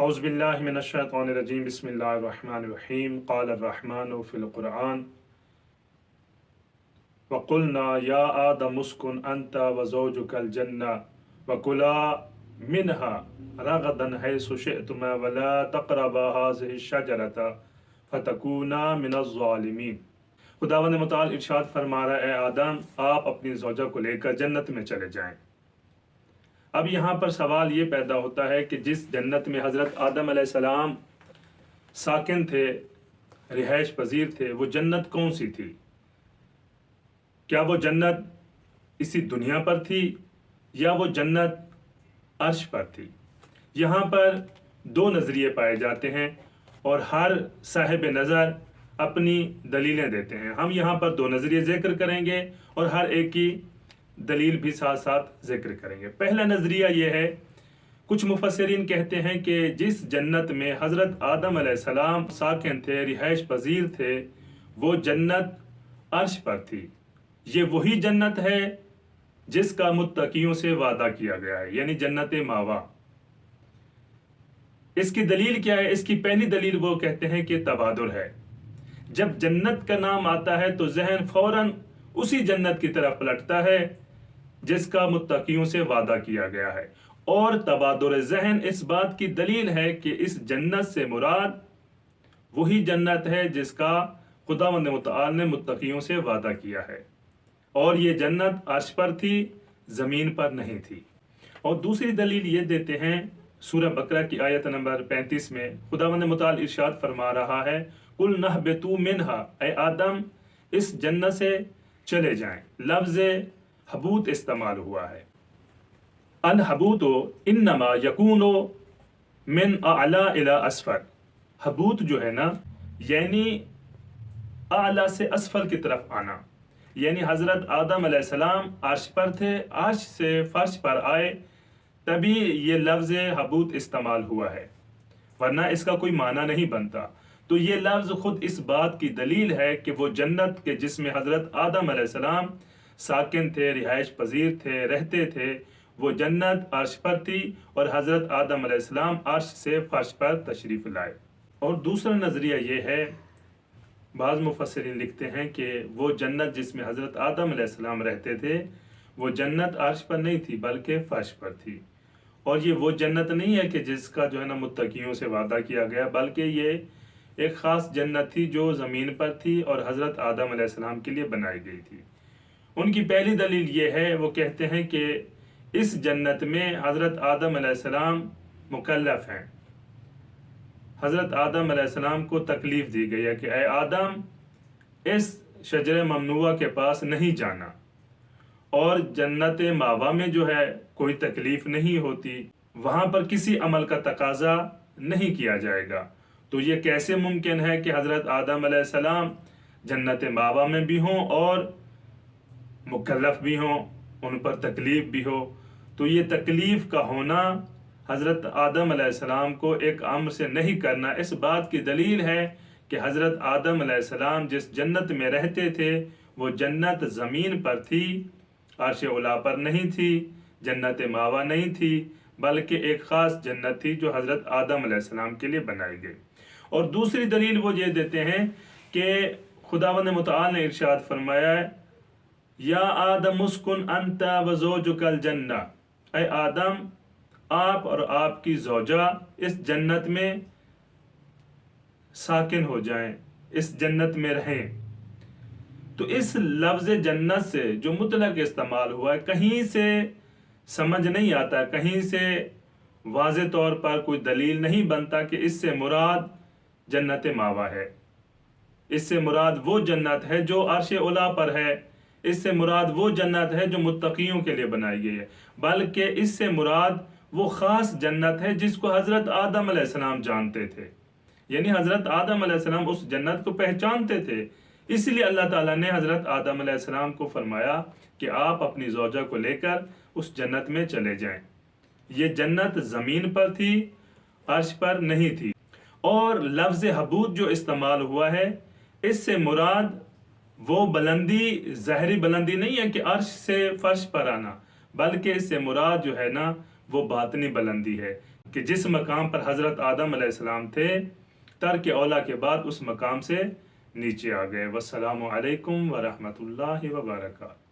أعوذ بالله من الشيطان الرجيم بسم الله الرحمن الرحيم قال الرحمن في القرآن وقلنا يا آدم اسكن أنت وزوجك الجنة وكلا منها رغدا حيث شئتما ولا تقربا هذه الشجرة فتكونا من الظالمين۔ خداوند متعال ارشاد فرما رہا ہے، اے آدم آپ اپنی زوجہ کو لے کر جنت میں چلے جائیں۔ اب یہاں پر سوال یہ پیدا ہوتا ہے کہ جس جنت میں حضرت آدم علیہ السلام ساکن تھے، رہائش پذیر تھے، وہ جنت کون سی تھی؟ کیا وہ جنت اسی دنیا پر تھی یا وہ جنت عرش پر تھی؟ یہاں پر دو نظریے پائے جاتے ہیں اور ہر صاحب نظر اپنی دلیلیں دیتے ہیں۔ ہم یہاں پر دو نظریے ذکر کریں گے اور ہر ایک کی دلیل بھی ساتھ ساتھ ذکر کریں گے۔ پہلا نظریہ یہ ہے، کچھ مفسرین کہتے ہیں کہ جس جنت میں حضرت آدم علیہ السلام ساکن تھے، رہائش پذیر تھے، وہ جنت عرش پر تھی۔ یہ وہی جنت ہے جس کا متقیوں سے وعدہ کیا گیا ہے، یعنی جنت ماوا۔ اس کی دلیل کیا ہے؟ اس کی پہلی دلیل وہ کہتے ہیں کہ تبادل ہے۔ جب جنت کا نام آتا ہے تو ذہن فوراً اسی جنت کی طرف پلٹتا ہے جس کا متقیوں سے وعدہ کیا گیا ہے، اور تبادل ذہن اس بات کی دلیل ہے کہ اس جنت سے مراد وہی جنت ہے جس کا خداوند متعال نے متقیوں سے وعدہ کیا ہے، اور یہ جنت عرش پر تھی، زمین پر نہیں تھی۔ اور دوسری دلیل یہ دیتے ہیں، سورہ بقرہ کی آیت نمبر 35 میں خداوند متعال ارشاد فرما رہا ہے، قُلْ نَهْبِطُوا مِنْهَا، اے آدم اس جنت سے چلے جائیں۔ لفظ حبوط استعمال ہوا ہے۔ الحبوط انما یکون من اعلی الی اسفل۔ حبوط جو ہے نا، یعنی اعلی سے اسفل کی طرف آنا، یعنی حضرت آدم علیہ السلام عرش پر تھے، عرش سے فرش پر آئے، تبھی یہ لفظ حبوط استعمال ہوا ہے، ورنہ اس کا کوئی معنی نہیں بنتا۔ تو یہ لفظ خود اس بات کی دلیل ہے کہ وہ جنت کے جس میں حضرت آدم علیہ السلام ساکن تھے، رہائش پذیر تھے، رہتے تھے، وہ جنت عرش پر تھی، اور حضرت آدم علیہ السلام عرش سے فرش پر تشریف لائے۔ اور دوسرا نظریہ یہ ہے، بعض مفسرین لکھتے ہیں کہ وہ جنت جس میں حضرت آدم علیہ السلام رہتے تھے، وہ جنت عرش پر نہیں تھی بلکہ فرش پر تھی، اور یہ وہ جنت نہیں ہے کہ جس کا جو ہے نا متقیوں سے وعدہ کیا گیا، بلکہ یہ ایک خاص جنت تھی جو زمین پر تھی اور حضرت آدم علیہ السلام کے لیے بنائی گئی تھی۔ ان کی پہلی دلیل یہ ہے، وہ کہتے ہیں کہ اس جنت میں حضرت آدم علیہ السلام مکلف ہیں۔ حضرت آدم علیہ السلام کو تکلیف دی گئی ہے کہ اے آدم اس شجر ممنوعہ کے پاس نہیں جانا، اور جنت ماوا میں جو ہے کوئی تکلیف نہیں ہوتی، وہاں پر کسی عمل کا تقاضا نہیں کیا جائے گا۔ تو یہ کیسے ممکن ہے کہ حضرت آدم علیہ السلام جنت ماوا میں بھی ہوں اور مکلف بھی ہوں، ان پر تکلیف بھی ہو؟ تو یہ تکلیف کا ہونا، حضرت آدم علیہ السلام کو ایک امر سے نہیں کرنا، اس بات کی دلیل ہے کہ حضرت آدم علیہ السلام جس جنت میں رہتے تھے، وہ جنت زمین پر تھی، عرش اولا پر نہیں تھی، جنت ماوا نہیں تھی، بلکہ ایک خاص جنت تھی جو حضرت آدم علیہ السلام کے لیے بنائی گئی۔ اور دوسری دلیل وہ یہ دیتے ہیں کہ خداوند متعال نے ارشاد فرمایا ہے، یا آدم اسکن انت وزوجک الجنہ، اے آدم آپ اور آپ کی زوجہ اس جنت میں ساکن ہو جائیں، اس جنت میں رہیں۔ تو اس لفظ جنت سے جو مطلق استعمال ہوا ہے، کہیں سے سمجھ نہیں آتا، کہیں سے واضح طور پر کوئی دلیل نہیں بنتا کہ اس سے مراد جنت ماوا ہے، اس سے مراد وہ جنت ہے جو عرش اولا پر ہے، اس سے مراد وہ جنت ہے جو متقیوں کے لیے بنائی گئی ہے، بلکہ اس سے مراد وہ خاص جنت ہے جس کو حضرت آدم علیہ السلام جانتے تھے، یعنی حضرت آدم علیہ السلام اس جنت کو پہچانتے تھے، اس لیے اللہ تعالیٰ نے حضرت آدم علیہ السلام کو فرمایا کہ آپ اپنی زوجہ کو لے کر اس جنت میں چلے جائیں۔ یہ جنت زمین پر تھی، عرش پر نہیں تھی۔ اور لفظ حبوط جو استعمال ہوا ہے، اس سے مراد وہ بلندی، ظاہری بلندی نہیں ہے کہ عرش سے فرش پر آنا، بلکہ اس سے مراد جو ہے نا وہ باطنی بلندی ہے۔ کہ جس مقام پر حضرت آدم علیہ السلام تھے، ترک اولا کے بعد اس مقام سے نیچے آ گئے۔ والسلام علیکم ورحمۃ اللہ وبرکاتہ۔